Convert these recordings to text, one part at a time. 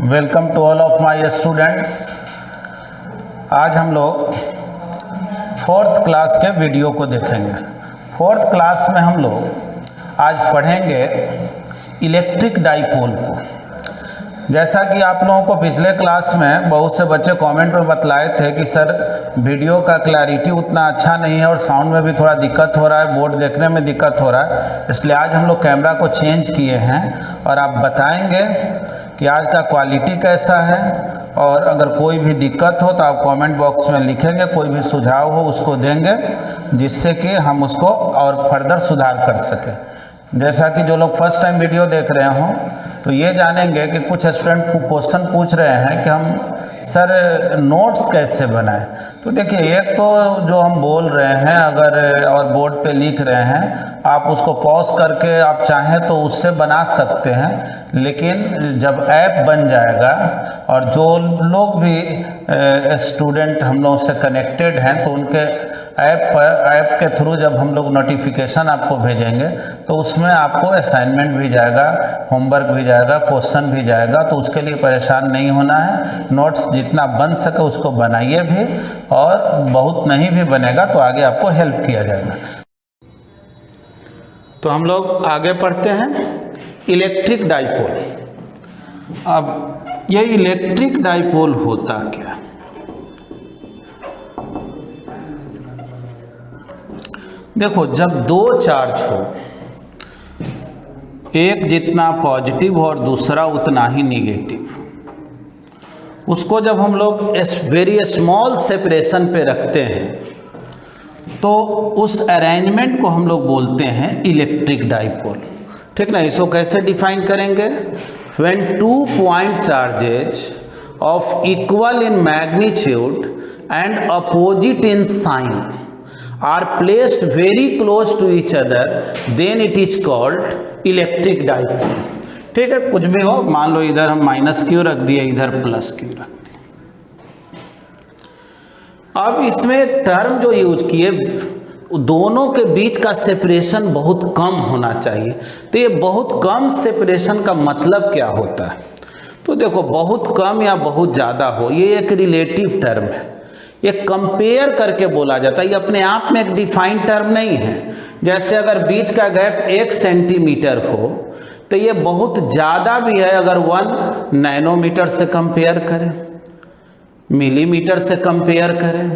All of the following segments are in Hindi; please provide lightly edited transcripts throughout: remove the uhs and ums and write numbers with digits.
Welcome to all of my students. आज हम लोग फोर्थ क्लास के वीडियो को देखेंगे। फोर्थ क्लास में हम लोग आज पढ़ेंगे इलेक्ट्रिक डाइपोल को। जैसा कि आप लोगों को पिछले क्लास में बहुत से बच्चे कमेंट में बतलाए थे कि सर वीडियो का क्लैरिटी उतना अच्छा नहीं है और साउंड में भी थोड़ा दिक्कत हो रहा है, बोर्ड देखने में दिक्कत हो रहा है, इसलिए आज हम लोग कैमरा को चेंज किए हैं और आप बताएंगे कि आज का क्वालिटी कैसा है। और अगर कोई भी दिक्कत हो तो आप कमेंट बॉक्स में लिखेंगे, कोई भी सुझाव हो उसको देंगे जिससे कि हम उसको और फर्दर सुधार कर सकें। जैसा कि जो लोग फर्स्ट टाइम वीडियो देख रहे हों तो ये जानेंगे कि कुछ स्टूडेंट क्वेश्चन पूछ रहे हैं कि हम सर नोट्स कैसे बनाएं। तो देखिए, एक तो जो हम बोल रहे हैं अगर और बोर्ड पे लिख रहे हैं, आप उसको पॉज करके आप चाहें तो उससे बना सकते हैं, लेकिन जब ऐप बन जाएगा और जो लोग भी स्टूडेंट हम लोग से कनेक्टेड हैं तो उनके ऐप के थ्रू जब हम लोग नोटिफिकेशन आपको भेजेंगे तो उसमें आपको असाइनमेंट भी जाएगा, होमवर्क भी जाएगा, क्वेश्चन भी जाएगा। तो उसके लिए परेशान नहीं होना है। नोट्स जितना बन सके उसको बनाइए भी, और बहुत नहीं भी बनेगा तो आगे आपको हेल्प किया जाएगा। तो हम लोग आगे पढ़ते हैं इलेक्ट्रिक डाइपोल। अब ये इलेक्ट्रिक डाइपोल होता क्या? देखो, जब दो चार्ज हो, एक जितना पॉजिटिव और दूसरा उतना ही निगेटिव, उसको जब हम लोग वेरी स्मॉल सेपरेशन पे रखते हैं तो उस अरेंजमेंट को हम लोग बोलते हैं इलेक्ट्रिक डाइपोल। ठीक ना? इसको कैसे डिफाइन करेंगे? When 2 point charges of equal in magnitude and opposite in sign are placed very close to each other, then it is called electric dipole। ठीक है, कुछ भी हो, मान लो इधर हम माइनस क्यू रख दिए, इधर प्लस क्यू रख दिए। अब इसमें एक टर्म जो यूज किए, दोनों के बीच का सेपरेशन बहुत कम होना चाहिए। तो ये बहुत कम सेपरेशन का मतलब क्या होता है? तो देखो, बहुत कम या बहुत ज़्यादा हो, ये एक रिलेटिव टर्म है, ये कंपेयर करके बोला जाता है। ये अपने आप में एक डिफाइंड टर्म नहीं है। जैसे अगर बीच का गैप 1 सेंटीमीटर हो तो ये बहुत ज़्यादा भी है अगर 1 नैनोमीटर से कंपेयर करें, मिलीमीटर से कंपेयर करें।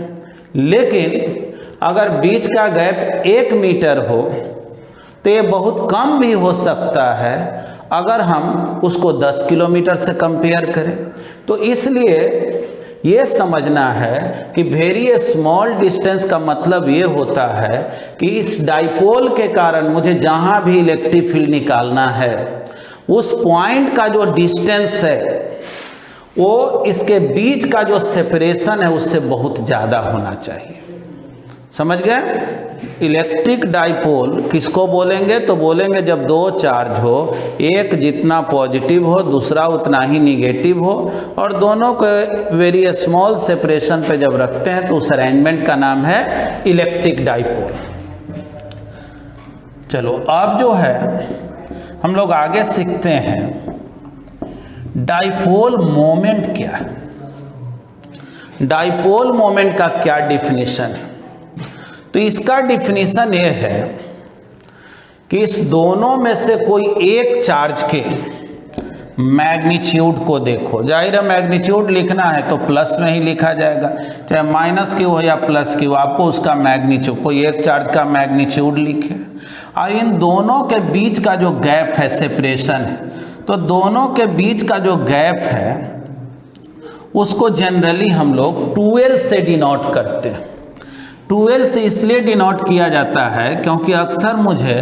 लेकिन अगर बीच का गैप 1 मीटर हो तो ये बहुत कम भी हो सकता है अगर हम उसको 10 किलोमीटर से कंपेयर करें। तो इसलिए ये समझना है कि वेरी स्मॉल डिस्टेंस का मतलब ये होता है कि इस डाइपोल के कारण मुझे जहाँ भी इलेक्ट्रिक फील्ड निकालना है उस पॉइंट का जो डिस्टेंस है वो इसके बीच का जो सेपरेशन है उससे बहुत ज़्यादा होना चाहिए। समझ गए? इलेक्ट्रिक डाइपोल किसको बोलेंगे? तो बोलेंगे जब दो चार्ज हो, एक जितना पॉजिटिव हो दूसरा उतना ही निगेटिव हो, और दोनों के वेरी स्मॉल सेपरेशन पे जब रखते हैं तो उस अरेंजमेंट का नाम है इलेक्ट्रिक डाइपोल। चलो, अब जो है हम लोग आगे सीखते हैं डाइपोल मोमेंट क्या है। डाइपोल मोमेंट का क्या डिफिनीशन है? तो इसका डिफिनीशन ये है कि इस दोनों में से कोई एक चार्ज के मैग्नीट्यूड को देखो। जाहिर है मैग्नीट्यूड लिखना है तो प्लस में ही लिखा जाएगा, चाहे माइनस क्यू हो या प्लस क्यू, आपको उसका मैग्नीट्यूड, कोई एक चार्ज का मैग्नीट्यूड लिखे। और इन दोनों के बीच का जो गैप है, सेपरेशन है, तो दोनों के बीच का जो गैप है उसको जनरली हम लोग 12 से डिनोट करते हैं। 12 से इसलिए डिनोट किया जाता है क्योंकि अक्सर मुझे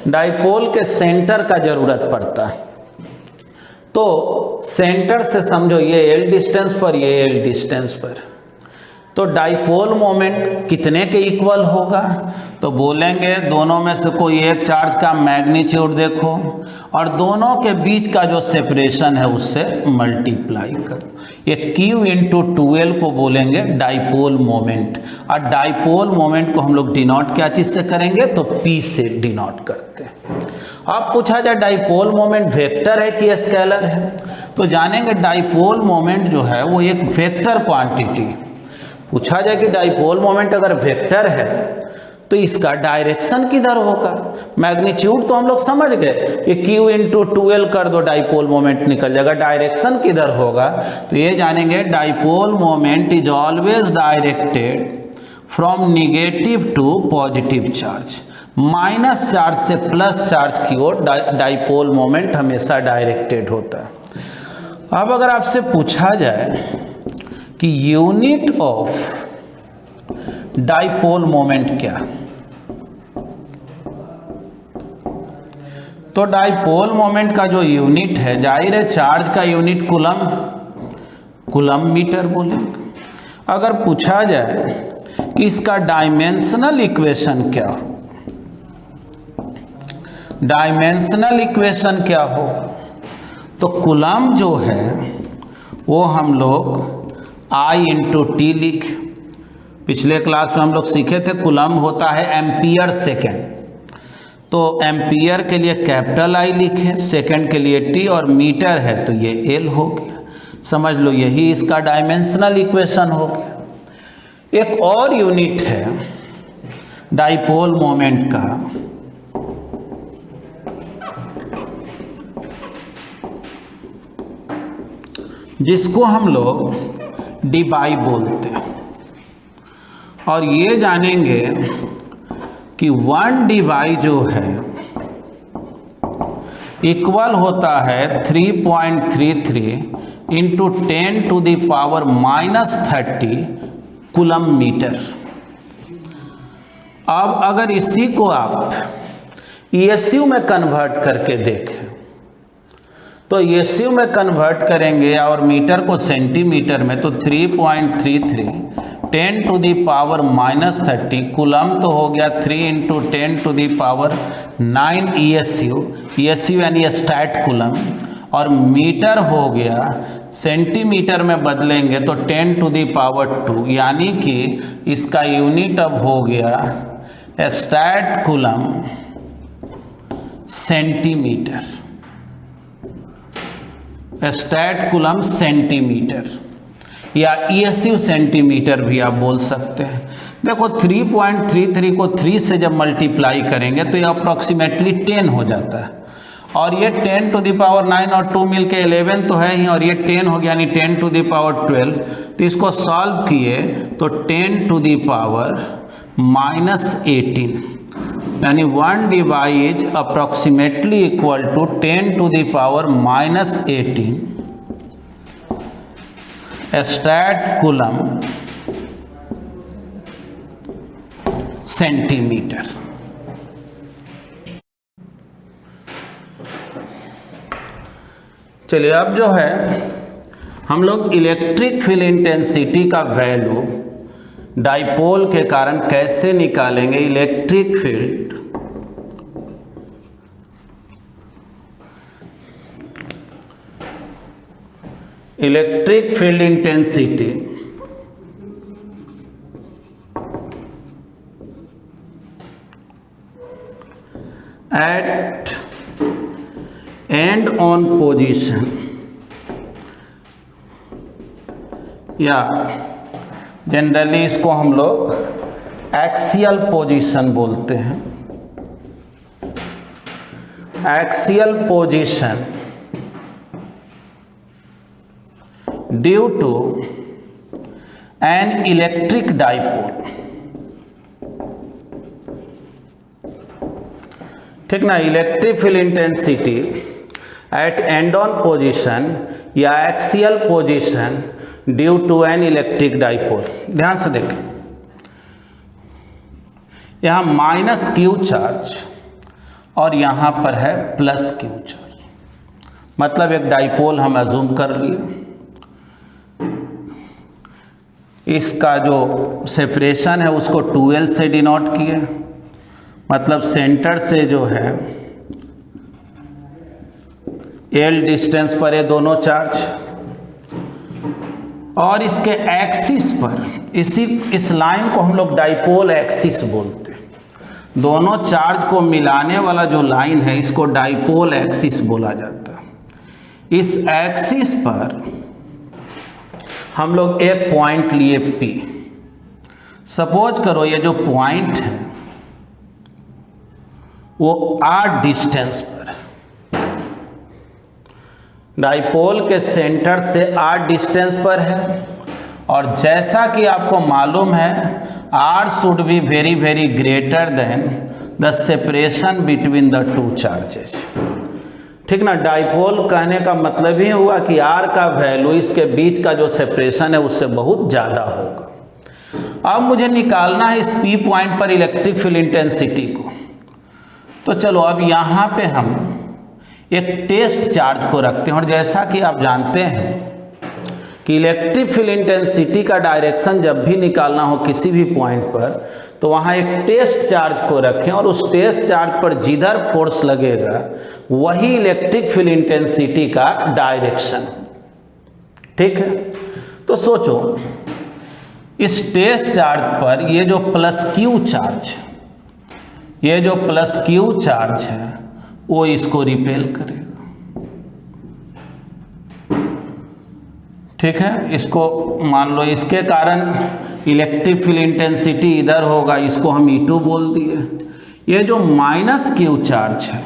डाइपोल के सेंटर का ज़रूरत पड़ता है। तो सेंटर से समझो ये L डिस्टेंस पर, ये L डिस्टेंस पर, तो डाइपोल मोमेंट कितने के इक्वल होगा? तो बोलेंगे दोनों में से कोई एक चार्ज का मैग्नीट्यूड देखो और दोनों के बीच का जो सेपरेशन है उससे मल्टीप्लाई कर। ये Q इंटू 12 को बोलेंगे डाइपोल मोमेंट। और डाइपोल मोमेंट को हम लोग डिनोट क्या चीज़ से करेंगे? तो P से डिनोट करते हैं। अब पूछा जाए डाइपोल मोमेंट वेक्टर है कि स्केलर है, तो जानेंगे डाइपोल मोमेंट जो है वो एक वेक्टर क्वांटिटी। पूछा जाए कि डाइपोल मोमेंट अगर वेक्टर है तो इसका डायरेक्शन किधर होगा। मैग्नीट्यूड तो हम लोग समझ गए कि Q इंटू 2L कर दो, डाइपोल मोमेंट निकल जाएगा। डायरेक्शन किधर होगा तो ये जानेंगे dipole moment is always directed from negative to positive charge. Minus charge से प्लस चार्ज की ओर डाइपोल मोमेंट हमेशा डायरेक्टेड होता है। अब अगर आपसे पूछा जाए कि यूनिट ऑफ डाइपोल मोमेंट क्या, तो डाइपोल मोमेंट का जो यूनिट है, जाहिर है चार्ज का यूनिट कूलम मीटर बोलेंगे। अगर पूछा जाए कि इसका डायमेंशनल इक्वेशन क्या हो, डायमेंशनल इक्वेशन क्या हो, तो कूलम जो है वो हम लोग I इंटू टी लिख, पिछले क्लास में हम लोग सीखे थे कूलम होता है एम्पियर सेकेंड, तो एम्पियर के लिए कैपिटल I लिखे, सेकेंड के लिए T और मीटर है तो ये L हो गया। समझ लो यही इसका डायमेंशनल इक्वेशन हो गया। एक और यूनिट है डाइपोल मोमेंट का, जिसको हम लोग डिबाई बोलते हैं, और ये जानेंगे कि 1 डिबाई जो है इक्वल होता है 3.33 into 10 to the power -30 coulomb metre. अब अगर इसी को आप ESU में कन्वर्ट करके देखें तो ESU में कन्वर्ट करेंगे और मीटर को सेंटीमीटर में, तो 3.33 10 टू दी पावर -30 कूलम तो हो गया 3 into 10 to the power 9 ESU यानी स्टैट कूलम, और मीटर हो गया सेंटीमीटर में बदलेंगे तो 10 टू दी पावर 2, यानी कि इसका यूनिट अब हो गया stat coulomb centimetre, stat coulomb centimetre या ESU सेंटीमीटर भी आप बोल सकते हैं। देखो 3.33 को 3 से जब मल्टीप्लाई करेंगे तो ये अप्रॉक्सीमेटली 10 हो जाता है, और ये 10 टू द पावर 9 और 2 मिल के 11 तो है ही, और ये 10 हो गया यानी 10 टू द पावर 12। तो इसको सॉल्व किए तो 10 टू द पावर -18 यानी 1 Debye is approximately equal to 10 to the power -18 stat coulomb centimetre. चलिए अब जो है हम लोग इलेक्ट्रिक फील्ड इंटेंसिटी का वैल्यू डाइपोल के कारण कैसे निकालेंगे। Electric field intensity at end on position, या जनरली इसको हम लोग एक्सियल पोजीशन बोलते हैं। Axial position due to an electric dipole, ठीक ना। Electric field intensity at end on position या axial position due to an electric dipole. ध्यान से देखें, यहाँ -Q चार्ज और यहाँ पर है +Q चार्ज, मतलब एक डाइपोल हम अज्यूम कर लिए। इसका जो सेपरेशन है उसको 2L से डिनोट किए, मतलब सेंटर से जो है L डिस्टेंस पर है दोनों चार्ज, और इसके एक्सिस पर इस लाइन को हम लोग डाइपोल एक्सिस बोलते हैं। दोनों चार्ज को मिलाने वाला जो लाइन है इसको डाइपोल एक्सिस बोला जाता है। इस एक्सिस पर हम लोग एक पॉइंट लिए P। सपोज करो ये जो पॉइंट है वो r डिस्टेंस पर, डाइपोल के सेंटर से r डिस्टेंस पर है, और जैसा कि आपको मालूम है r should be very very greater then the separation between the two charges. ठीक ना, डाइपोल कहने का मतलब ही हुआ कि r का वैल्यू इसके बीच का जो सेपरेशन है उससे बहुत ज़्यादा होगा। अब मुझे निकालना है इस P पॉइंट पर इलेक्ट्रिक फील्ड इंटेंसिटी को। तो चलो अब यहाँ पे हम एक टेस्ट चार्ज को रखते हैं, और जैसा कि आप जानते हैं कि इलेक्ट्रिक फील्ड इंटेंसिटी का डायरेक्शन जब भी निकालना हो किसी भी पॉइंट पर तो वहाँ एक टेस्ट चार्ज को रखें, और उस टेस्ट चार्ज पर जिधर फोर्स लगेगा वही इलेक्ट्रिक फील्ड इंटेंसिटी का डायरेक्शन। ठीक है, तो सोचो इस टेस्ट चार्ज पर ये जो प्लस क्यू चार्ज, ये जो प्लस क्यू चार्ज है वो इसको रिपेल करेगा। ठीक है, इसको मान लो इसके कारण इलेक्ट्रिक फील्ड इंटेंसिटी इधर होगा, इसको हम E2 बोल दिए। ये जो माइनस क्यू चार्ज है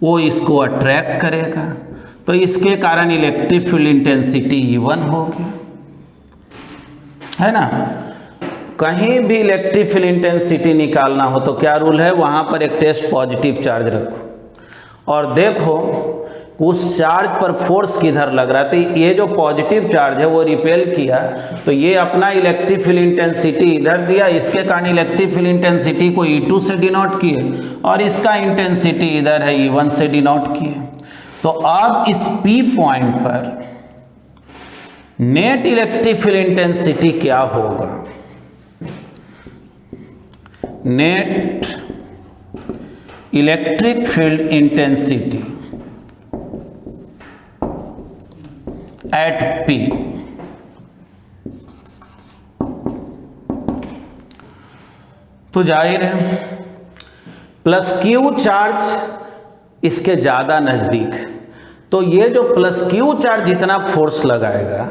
वो इसको अट्रैक्ट करेगा, तो इसके कारण इलेक्ट्रिक फील्ड इंटेंसिटी E1 होगी, है ना। कहीं भी इलेक्ट्रिक फील्ड इंटेंसिटी निकालना हो तो क्या रूल है, वहाँ पर एक टेस्ट पॉजिटिव चार्ज रखो और देखो उस चार्ज पर फोर्स किधर लग रहा है। तो ये जो पॉजिटिव चार्ज है वो रिपेल किया, तो ये अपना इलेक्ट्रिक फील्ड इंटेंसिटी इधर दिया, इसके कारण इलेक्ट्रिक फील्ड इंटेंसिटी को E2 से डिनोट किए, और इसका इंटेंसिटी इधर है E1 से डिनोट किए। तो अब इस P पॉइंट पर नेट इलेक्ट्रिक फील्ड इंटेंसिटी क्या होगा, net electric field intensity eight P तो जाहिर है प्लस क्यू चार्ज इसके ज़्यादा नज़दीक है, तो ये जो प्लस क्यू चार्ज जितना फोर्स लगाएगा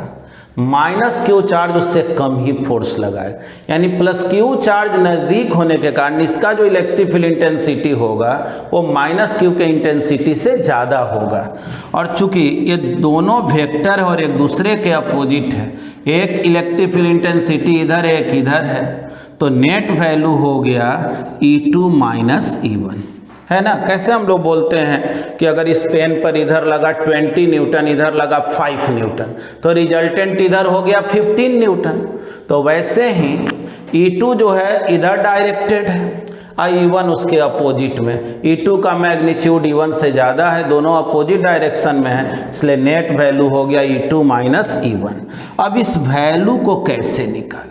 माइनस क्यू चार्ज उससे कम ही फोर्स लगाएगा। यानी प्लस क्यू चार्ज नज़दीक होने के कारण इसका जो इलेक्ट्रिक फील्ड इंटेंसिटी होगा वो माइनस क्यू के इंटेंसिटी से ज़्यादा होगा। और चूंकि ये दोनों वेक्टर है और एक दूसरे के अपोजिट है, एक इलेक्ट्रिक फील्ड इंटेंसिटी इधर एक इधर है, तो नेट वैल्यू हो गया E2 माइनस E1, है ना। कैसे हम लोग बोलते हैं कि अगर इस पेन पर इधर लगा 20 न्यूटन, इधर लगा 5 न्यूटन, तो रिजल्टेंट इधर हो गया 15 न्यूटन। तो वैसे ही E2 जो है इधर डायरेक्टेड है और E1 उसके अपोजिट में। E2 का मैग्नीट्यूड E1 से ज़्यादा है, दोनों अपोजिट डायरेक्शन में है, इसलिए नेट वैल्यू हो गया E2 माइनस E1। अब इस वैल्यू को कैसे निकालें,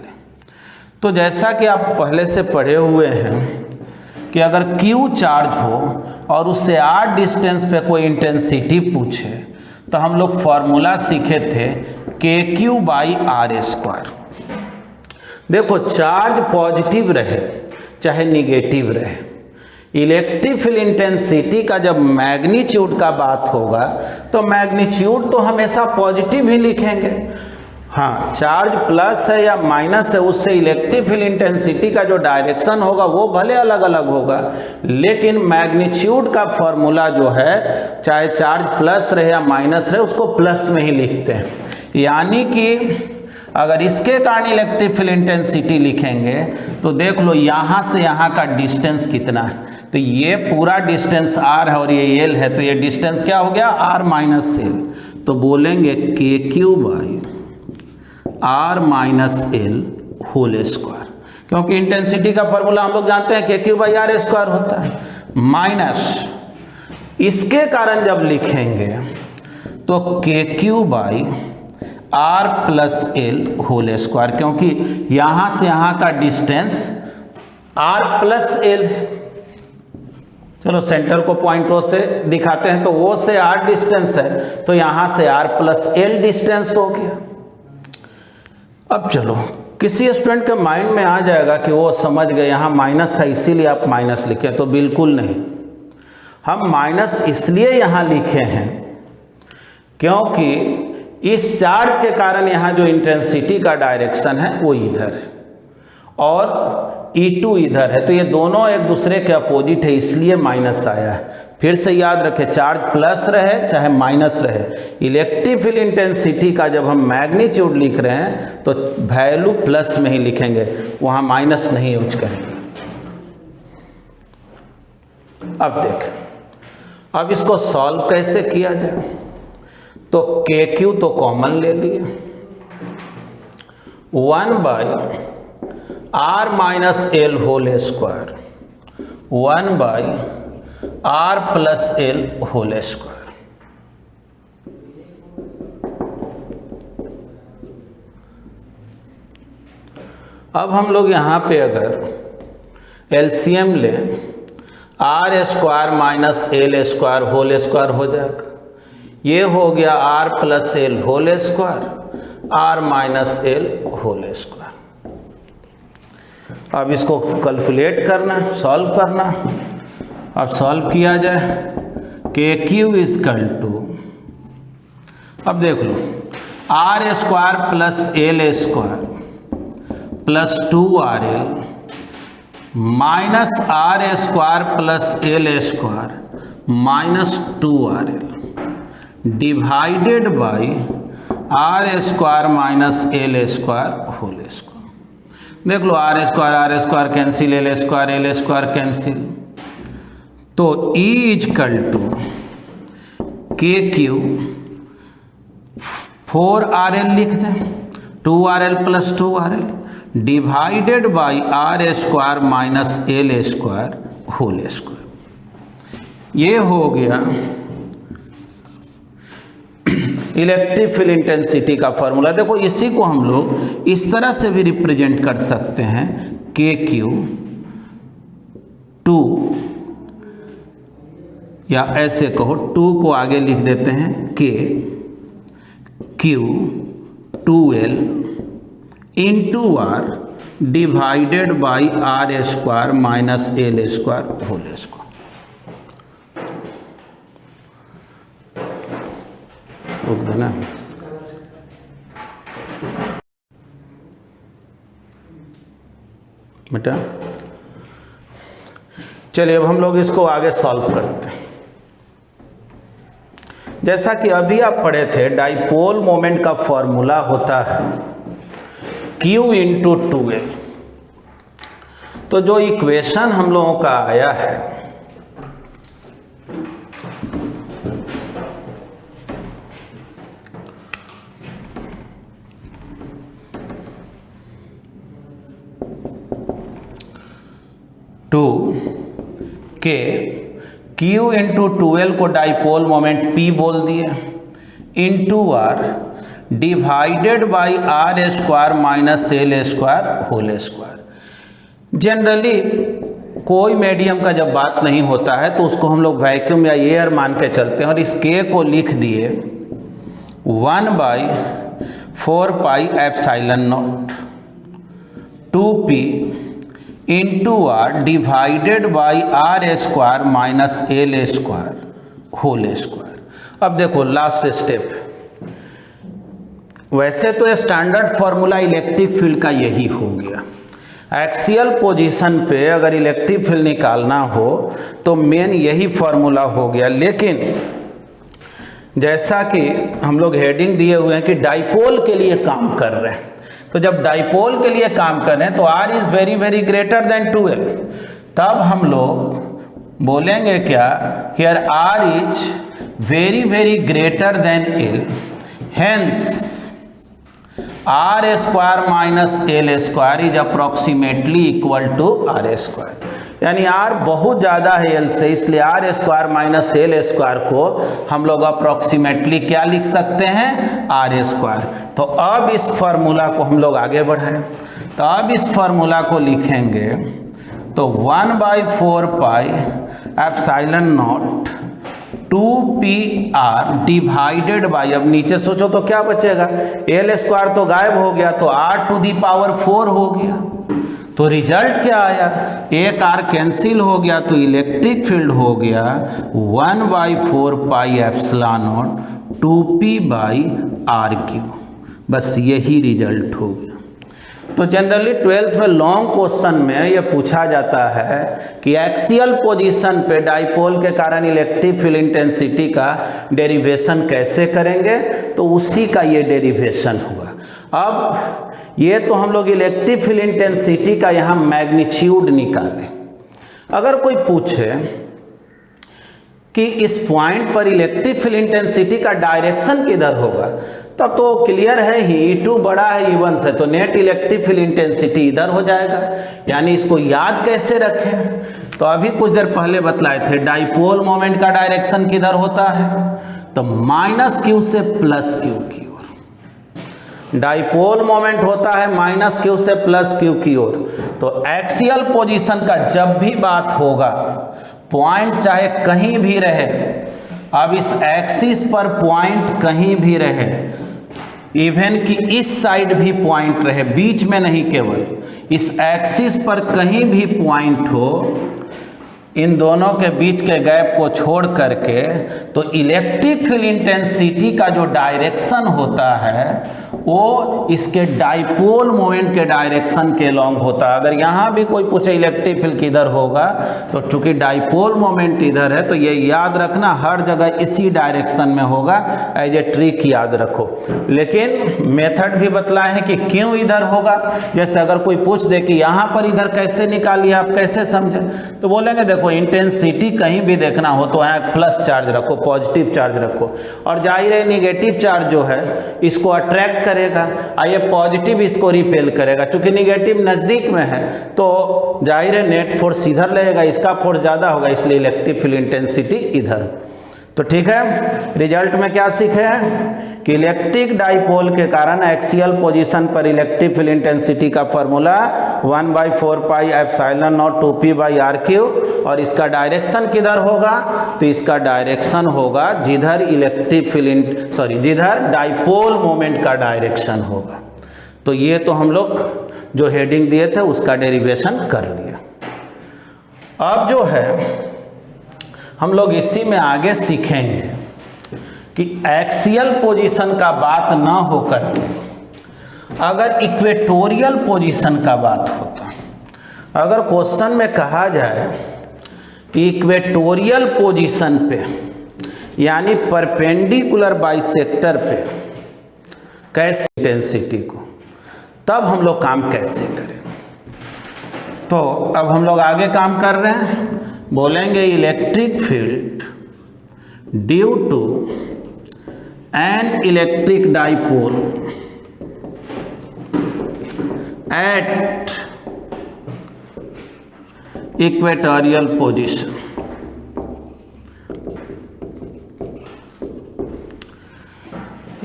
तो जैसा कि आप पहले से पढ़े हुए हैं कि अगर Q चार्ज हो और उससे R डिस्टेंस पे कोई इंटेंसिटी पूछे तो हम लोग फॉर्मूला सीखे थे KQ बाई R स्क्वायर। देखो चार्ज पॉजिटिव रहे चाहे निगेटिव रहे, इलेक्ट्रिक फील्ड इंटेंसिटी का जब मैग्नीट्यूड का बात होगा तो मैग्नीट्यूड तो हमेशा पॉजिटिव ही लिखेंगे। हाँ, चार्ज प्लस है या माइनस है उससे इलेक्ट्रिक फील्ड इंटेंसिटी का जो डायरेक्शन होगा वो भले अलग अलग होगा, लेकिन मैग्नीट्यूड का फॉर्मूला जो है चाहे चार्ज प्लस रहे या माइनस रहे उसको प्लस में ही लिखते हैं। यानी कि अगर इसके कारण इलेक्ट्रिक फील्ड इंटेंसिटी लिखेंगे तो देख लो यहाँ से यहाँ का डिस्टेंस कितना है, तो ये पूरा डिस्टेंस R है और ये L है, तो ये डिस्टेंस क्या हो गया R माइनस L। तो बोलेंगे KQ by R minus L whole square, क्योंकि इंटेंसिटी का फॉर्मूला हम लोग जानते हैं KQ बाई R स्क्वायर होता है, माइनस इसके कारण जब लिखेंगे तो KQ by R plus L whole square, क्योंकि यहाँ से यहाँ का डिस्टेंस R प्लस L। चलो सेंटर को पॉइंट O से दिखाते हैं, तो O से R डिस्टेंस है तो यहाँ से R प्लस L डिस्टेंस हो गया। अब चलो किसी स्टूडेंट के माइंड में आ जाएगा कि वो समझ गए यहाँ माइनस था इसीलिए आप माइनस लिखे, तो बिल्कुल नहीं। हम माइनस इसलिए यहाँ लिखे हैं क्योंकि इस चार्ज के कारण यहाँ जो इंटेंसिटी का डायरेक्शन है वो इधर है और E2 इधर है, तो ये दोनों एक दूसरे के अपोजिट है, इसलिए माइनस आया है। फिर से याद रखें, चार्ज प्लस रहे चाहे माइनस रहे, इलेक्ट्रिक फील्ड इंटेंसिटी का जब हम मैग्नीट्यूड लिख रहे हैं तो वैल्यू प्लस में ही लिखेंगे, वहाँ माइनस नहीं यूज करेंगे। अब देख, अब इसको सॉल्व कैसे किया जाए, तो KQ तो कॉमन ले लिए, 1/r minus L whole square 1/r plus L whole square. अब हम लोग यहाँ पे अगर एलसीएम लें, R square minus L square whole square हो जाएगा, ये हो गया r plus L whole square, r minus L whole square. अब इसको कैलकुलेट करना, सॉल्व करना। अब सॉल्व किया जाए, KQ इजकल टू, अब देख लो, r square plus L square plus 2RL minus r square plus L square minus 2RL divided by r square minus L square whole square. देख लो, r square cancel, L square cancel, तो E equal to KQ 4RL लिख दें, 2RL plus 2RL divided by r square minus L square whole square. ये हो गया इलेक्ट्रिक फील्ड इंटेंसिटी का फॉर्मूला। देखो, इसी को हम लोग इस तरह से भी रिप्रेजेंट कर सकते हैं, KQ 2, या ऐसे कहो 2 को आगे लिख देते हैं KQ 2L into R divided by r square minus L square whole square. रोक देना। बेटा चलिए, अब हम लोग इसको आगे सॉल्व करते हैं। जैसा कि अभी आप पढ़े थे, डाइपोल मोमेंट का फॉर्मूला होता है Q इंटू 2L। तो जो इक्वेशन हम लोगों का आया है, के Q इंटू 2L को डाइपोल मोमेंट P बोल दिए, into R divided by r square minus L square whole square. Generally कोई मीडियम का जब बात नहीं होता है तो उसको हम लोग वैक्यूम या एयर मान के चलते हैं, और इस K को लिख दिए 1/4 pi epsilon naught 2P into R divided by r square minus L square whole square. अब देखो लास्ट स्टेप, वैसे तो स्टैंडर्ड फॉर्मूला इलेक्ट्रिक फील्ड का यही हो गया। एक्सियल पोजीशन पे अगर इलेक्ट्रिक फील्ड निकालना हो तो मेन यही फॉर्मूला हो गया, लेकिन जैसा कि हम लोग हेडिंग दिए हुए हैं कि डाइपोल के लिए काम कर रहे हैं, तो जब डाइपोल के लिए काम कर रहे हैं तो r is very very greater than 2L, तब हम लोग बोलेंगे क्या कि यार r is very very greater than L, hence r square minus L square is approximately equal to r square. यानी r बहुत ज़्यादा है L से, इसलिए r square minus L square को हम लोग अप्रोक्सीमेटली क्या लिख सकते हैं, r स्क्वायर। तो अब इस फार्मूला को हम लोग आगे बढ़ाएं, तो अब इस फार्मूला को लिखेंगे तो 1/4 pi epsilon not 2pr divided by, अब नीचे सोचो तो क्या बचेगा, एल स्क्वायर तो गायब हो गया तो r टू दी पावर 4 हो गया। तो रिजल्ट क्या आया, एक r कैंसिल हो गया तो इलेक्ट्रिक फील्ड हो गया 1/4 pi epsilon naught 2p by R cube. बस यही रिजल्ट हो गया। तो जनरली 12th में लॉन्ग क्वेश्चन में ये पूछा जाता है कि एक्सियल पोजीशन पे डाइपोल के कारण इलेक्ट्रिक फील्ड इंटेंसिटी का डेरिवेशन कैसे करेंगे, तो उसी का ये डेरिवेशन हुआ। अब ये तो हम लोग इलेक्ट्रिक फील्ड इंटेंसिटी का यहाँ मैग्नीट्यूड निकालें। अगर कोई पूछे कि इस पॉइंट पर इलेक्ट्रिक फील्ड इंटेंसिटी का डायरेक्शन किधर होगा, तब तो क्लियर है ही E2 बड़ा है E1 से, तो नेट इलेक्ट्रिक फील्ड इंटेंसिटी इधर हो जाएगा। यानी इसको याद कैसे रखें, तो अभी कुछ देर पहले बतलाए थे डाइपोल मोमेंट का डायरेक्शन किधर होता है, तो माइनस क्यू से प्लस क्यू की ओर। डाइपोल मोमेंट होता है माइनस क्यू से प्लस क्यू की ओर। तो एक्सियल पोजीशन का जब भी बात होगा, पॉइंट चाहे कहीं भी रहे, अब इस एक्सिस पर पॉइंट कहीं भी रहे, इवन कि इस साइड भी पॉइंट रहे, बीच में नहीं, केवल इस एक्सिस पर कहीं भी पॉइंट हो, इन दोनों के बीच के गैप को छोड़ करके, तो इलेक्ट्रिक फील्ड इंटेंसिटी का जो डायरेक्शन होता है वो इसके डाइपोल मोमेंट के डायरेक्शन के लॉन्ग होता है। अगर यहाँ भी कोई पूछे इलेक्ट्रिक फील्ड किधर होगा, तो चूंकि डाइपोल मोमेंट इधर है तो ये याद रखना हर जगह इसी डायरेक्शन में होगा, एज ए ट्रिक याद रखो। लेकिन मेथड भी बतलाए हैं कि क्यों इधर होगा। जैसे अगर कोई पूछ दे कि यहाँ पर इधर कैसे निकालिए, आप कैसे समझें, तो बोलेंगे देखो इंटेंसिटी कहीं भी देखना हो तो यहाँ प्लस चार्ज रखो, पॉजिटिव चार्ज रखो, और जाहिर है निगेटिव चार्ज जो है इसको अट्रैक्ट करेगा और ये पॉजिटिव इसको रिपेल करेगा। क्योंकि निगेटिव नज़दीक में है तो जाहिर है नेट फोर्स इधर लगेगा, इसका फोर्स ज़्यादा होगा, इसलिए इलेक्ट्रिक फील्ड इंटेंसिटी इधर। तो ठीक है, रिजल्ट में क्या सीखे हैं कि इलेक्ट्रिक डाइपोल के कारण एक्सियल पोजीशन पर इलेक्ट्रिक फील्ड इंटेंसिटी का formula 1/4 pi epsilon naught 2p by R cube, और इसका डायरेक्शन किधर होगा, तो इसका डायरेक्शन होगा जिधर इलेक्ट्रिक फील्ड जिधर डाइपोल मोमेंट का डायरेक्शन होगा। तो ये तो हम लोग जो हेडिंग दिए थे उसका डेरिवेशन कर लिया। अब जो है हम लोग इसी में आगे सीखेंगे कि एक्सियल पोजीशन का बात ना हो करके अगर इक्वेटोरियल पोजीशन का बात होता, अगर क्वेश्चन में कहा जाए कि इक्वेटोरियल पोजीशन पे यानी परपेंडिकुलर बाइसेक्टर पे कैसे इंटेंसिटी को, तब हम लोग काम कैसे करें। तो अब हम लोग आगे काम कर रहे हैं, बोलेंगे electric field due to an electric dipole at equatorial position.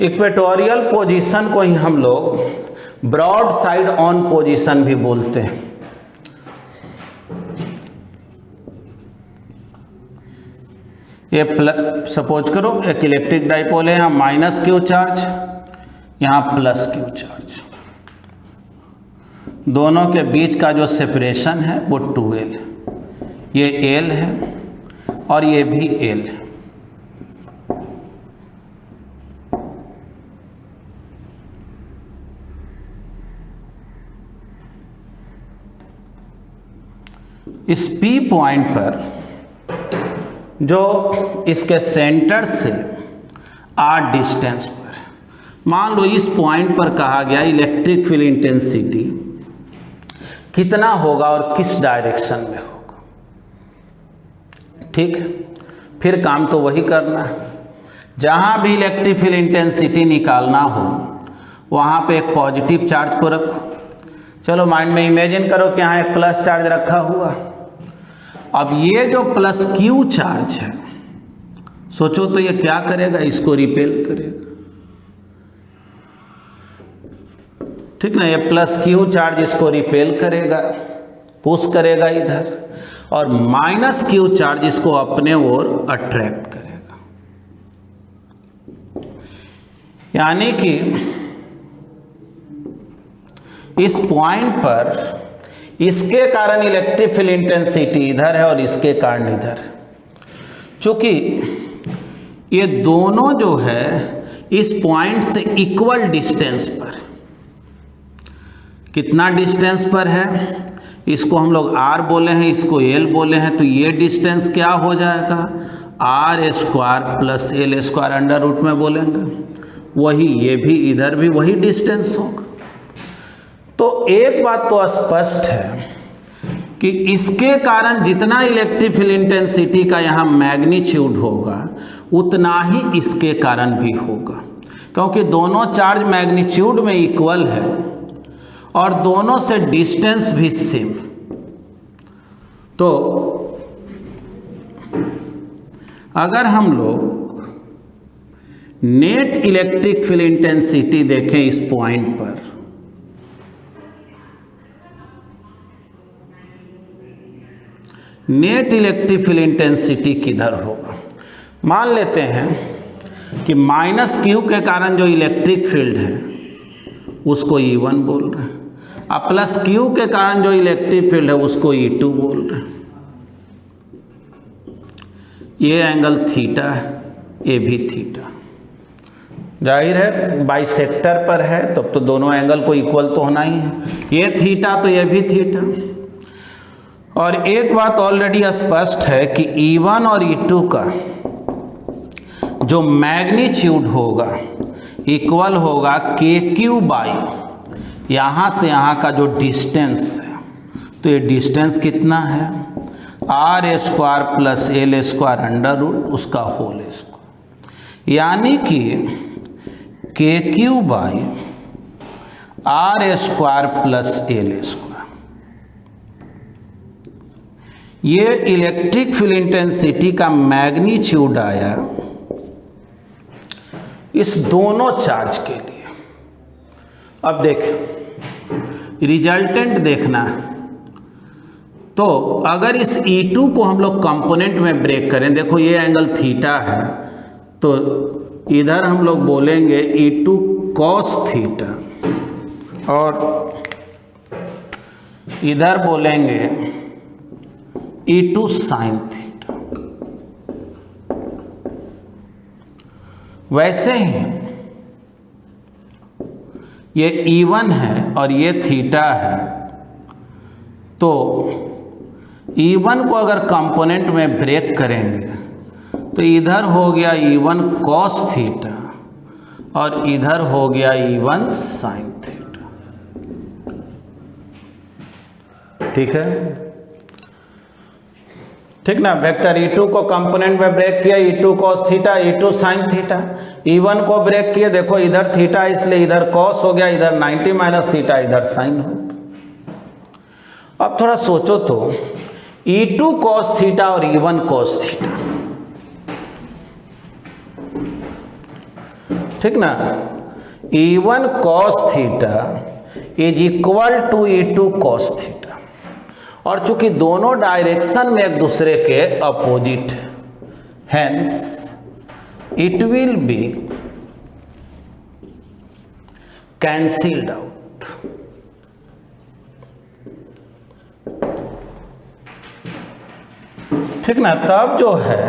Equatorial position को ही हम लोग ब्रॉड साइड ऑन पोजीशन भी बोलते हैं। ये सपोज करो एक इलेक्ट्रिक डाइपोल है, यहाँ माइनस क्यू चार्ज, यहाँ प्लस क्यू चार्ज, दोनों के बीच का जो सेपरेशन है वो 2l है, ये l है और ये भी l है। इस P पॉइंट पर जो इसके सेंटर से r डिस्टेंस पर, मान लो इस पॉइंट पर कहा गया इलेक्ट्रिक फील्ड इंटेंसिटी कितना होगा और किस डायरेक्शन में होगा। ठीक, फिर काम तो वही करना है, जहाँ भी इलेक्ट्रिक फील्ड इंटेंसिटी निकालना हो वहाँ पे एक पॉजिटिव चार्ज को रखो। चलो माइंड में इमेजिन करो कि यहाँ एक प्लस चार्ज रखा हुआ। अब ये जो प्लस क्यू चार्ज है, सोचो तो ये क्या करेगा, इसको रिपेल करेगा। ठीक ना, ये प्लस क्यू चार्ज इसको रिपेल करेगा, पुश करेगा इधर, और माइनस क्यू चार्ज इसको अपने ओर अट्रैक्ट करेगा। यानी कि इस पॉइंट पर इसके कारण इलेक्ट्रिक फील्ड इंटेंसिटी इधर है और इसके कारण इधर। चूंकि ये दोनों जो है इस पॉइंट से इक्वल डिस्टेंस पर, कितना डिस्टेंस पर है, इसको हम लोग r बोले हैं, इसको l बोले हैं, तो ये डिस्टेंस क्या हो जाएगा, r square plus l square under root में बोलेंगे, वही ये भी इधर भी वही डिस्टेंस होगा। तो एक बात तो स्पष्ट है कि इसके कारण जितना इलेक्ट्रिक फील्ड इंटेंसिटी का यहाँ मैग्नीट्यूड होगा उतना ही इसके कारण भी होगा, क्योंकि दोनों चार्ज मैग्नीट्यूड में इक्वल है और दोनों से डिस्टेंस भी सेम। तो अगर हम लोग नेट इलेक्ट्रिक फील्ड इंटेंसिटी देखें इस पॉइंट पर, नेट इलेक्ट्रिक फील्ड इंटेंसिटी किधर होगा, मान लेते हैं कि माइनस क्यू के कारण जो इलेक्ट्रिक फील्ड है उसको E1 बोल रहे हैं, और प्लस क्यू के कारण जो इलेक्ट्रिक फील्ड है उसको E2 बोल रहे हैं। ये एंगल थीटा है, ये भी थीटा, जाहिर है बाइसेक्टर पर है तब तो दोनों एंगल को इक्वल तो होना ही है, ये थीटा तो ये भी थीटा। और एक बात ऑलरेडी स्पष्ट है कि E1 और E2 का जो मैग्नीट्यूड होगा इक्वल होगा KQ बाई यहाँ से यहाँ का जो डिस्टेंस है, तो ये डिस्टेंस कितना है, r square plus l square under root उसका होल स्क्वायर, यानी कि KQ by r square plus l square. ये इलेक्ट्रिक फील्ड इंटेंसिटी का मैग्नीट्यूड आया इस दोनों चार्ज के लिए। अब देखें रिजल्टेंट देखना है, तो अगर इस E2 को हम लोग कंपोनेंट में ब्रेक करें, देखो ये एंगल थीटा है, तो इधर हम लोग बोलेंगे E2 कॉस थीटा और इधर बोलेंगे E2 साइन थीटा। वैसे ही ये E1 है और ये थीटा है, तो E1 को अगर कंपोनेंट में ब्रेक करेंगे तो इधर हो गया E1 कॉस थीटा और इधर हो गया E1 साइन थीटा। ठीक है, ठीक ना। वेक्टर E2 को कंपोनेंट में ब्रेक किया, E2 cos theta, E2 sine theta. E1 को ब्रेक किए, देखो इधर थीटा इसलिए इधर cos हो गया, इधर 90 माइनस थीटा इधर साइन हो गया। अब थोड़ा सोचो तो E2 cos थीटा और E1 cos थीटा, ठीक ना। E1 cos theta is equal to E2 cos theta, और चूंकि दोनों डायरेक्शन में एक दूसरे के अपोजिट है, hence it will be cancelled out. ठीक ना, तब जो है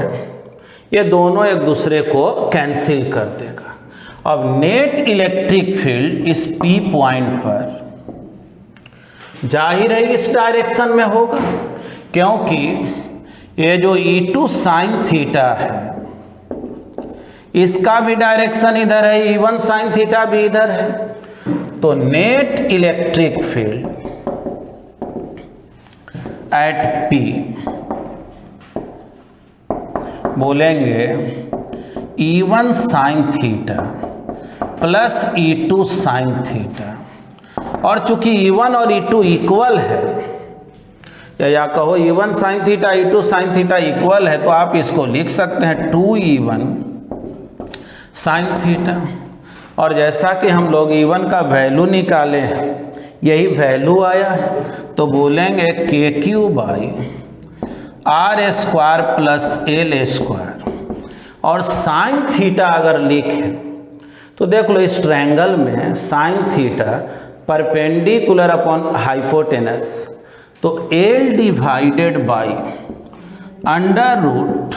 ये दोनों एक दूसरे को कैंसिल कर देगा। अब नेट इलेक्ट्रिक फील्ड इस P पॉइंट पर जाहिर है इस डायरेक्शन में होगा, क्योंकि ये जो E2 साइन थीटा है इसका भी डायरेक्शन इधर है, E1 साइन थीटा भी इधर है, तो net electric field at P बोलेंगे E1 sine theta plus E2 sine theta, और चूंकि E1 और E2 इक्वल है, या कहो E1 sine theta E2 sine theta equal है, तो आप इसको लिख सकते हैं 2E1 साइन थीटा। और जैसा कि हम लोग E1 का वैल्यू निकाले हैं, यही वैल्यू आया है, तो बोलेंगे KQ by R square plus L square, और साइन थीटा अगर लिखें तो देख लो इस ट्रायंगल में sine theta perpendicular upon hypotenuse, तो L divided by under root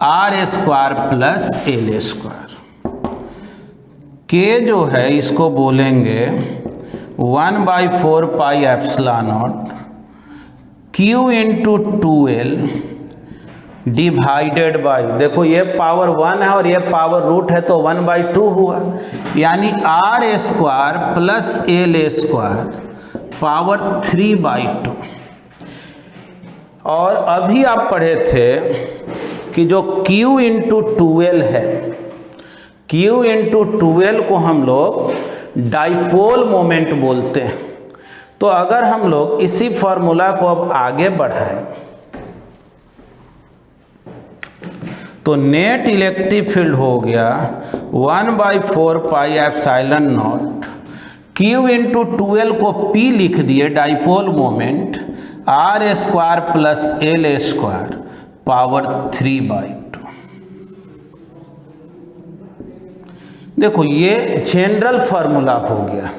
R square plus L square, के जो है इसको बोलेंगे 1/4 pi epsilon naught Q into 2l divided by, देखो ये पावर 1 है और ये पावर रूट है तो 1/2 हुआ, यानी R square plus L square power 3/2। और अभी आप पढ़े थे कि जो Q इंटू 2l है, Q इंटू 2l को हम लोग डाइपोल मोमेंट बोलते हैं। तो अगर हम लोग इसी फॉर्मूला को अब आगे बढ़ाएं तो नेट इलेक्ट्रिक फील्ड हो गया 1/4 pi epsilon naught, Q into 2l को P लिख दिए dipole moment, R square plus L square power 3/2। देखो ये जनरल फॉर्मूला हो गया,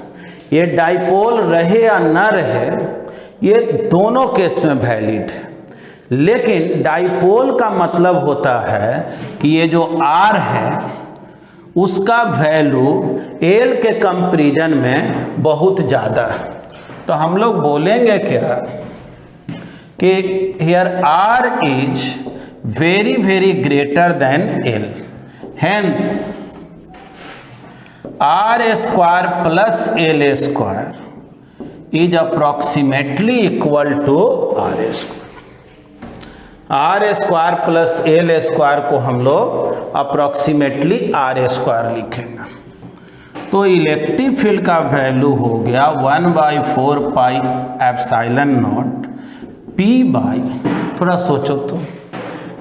ये डाइपोल रहे या न रहे ये दोनों केस में वैलिड है, लेकिन डाइपोल का मतलब होता है कि ये जो R है उसका वैल्यू L के कंपैरिजन में बहुत ज़्यादा है। तो हम लोग बोलेंगे क्या कि here R is very very greater than L, hence R square plus L square is approximately equal to R square. R square plus L square को हम लोग अप्रॉक्सीमेटली आर स्क्वायर लिखेंगे। तो इलेक्ट्रिक फील्ड का वैल्यू हो गया 1/4 pi epsilon not P by, थोड़ा सोचो तो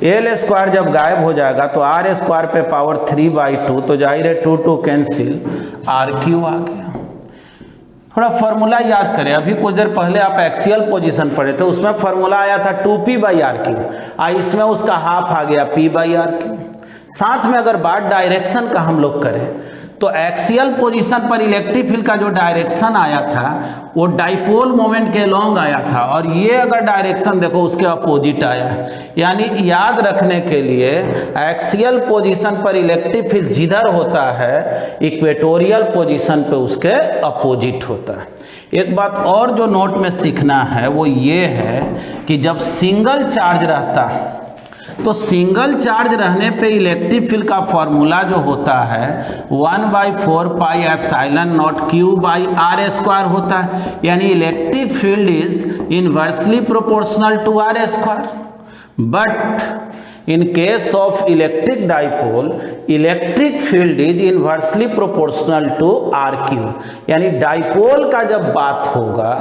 एल स्क्वायर जब गायब हो जाएगा तो आर स्क्वायर पे पावर 3/2, तो जाहिर है 2 कैंसिल, आर क्यू आ गया। थोड़ा फॉर्मूला याद करें, अभी कुछ देर पहले आप एक्सियल पोजीशन पढ़े थे, उसमें फॉर्मूला आया था 2p/r3, इसमें उसका हाफ आ गया p/r3। साथ में अगर बात डायरेक्शन का हम लोग करें तो एक्सियल पोजीशन पर इलेक्ट्रिक फील्ड का जो डायरेक्शन आया था वो डाइपोल मोमेंट के लॉन्ग आया था, और ये अगर डायरेक्शन देखो उसके अपोजिट आया है। यानी याद रखने के लिए एक्सियल पोजीशन पर इलेक्ट्रिक फील्ड जिधर होता है इक्वेटोरियल पोजीशन पे उसके अपोजिट होता है। एक बात और जो नोट में सीखना है वो ये है कि जब सिंगल चार्ज रहता है तो सिंगल चार्ज रहने पे इलेक्ट्रिक फील्ड का फॉर्मूला जो होता है 1/4 pi epsilon naught Q by R square होता है, यानी electric field is inversely proportional to R square. But in case of electric dipole electric field is inversely proportional to R cube, यानी डाइपोल का जब बात होगा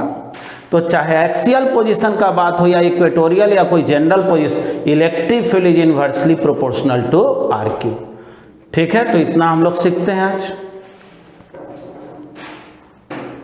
तो चाहे एक्सियल पोजीशन का बात हो या इक्वेटोरियल या कोई general position, electric field is inversely proportional to R cube. ठीक है, तो इतना हम लोग सीखते हैं आज।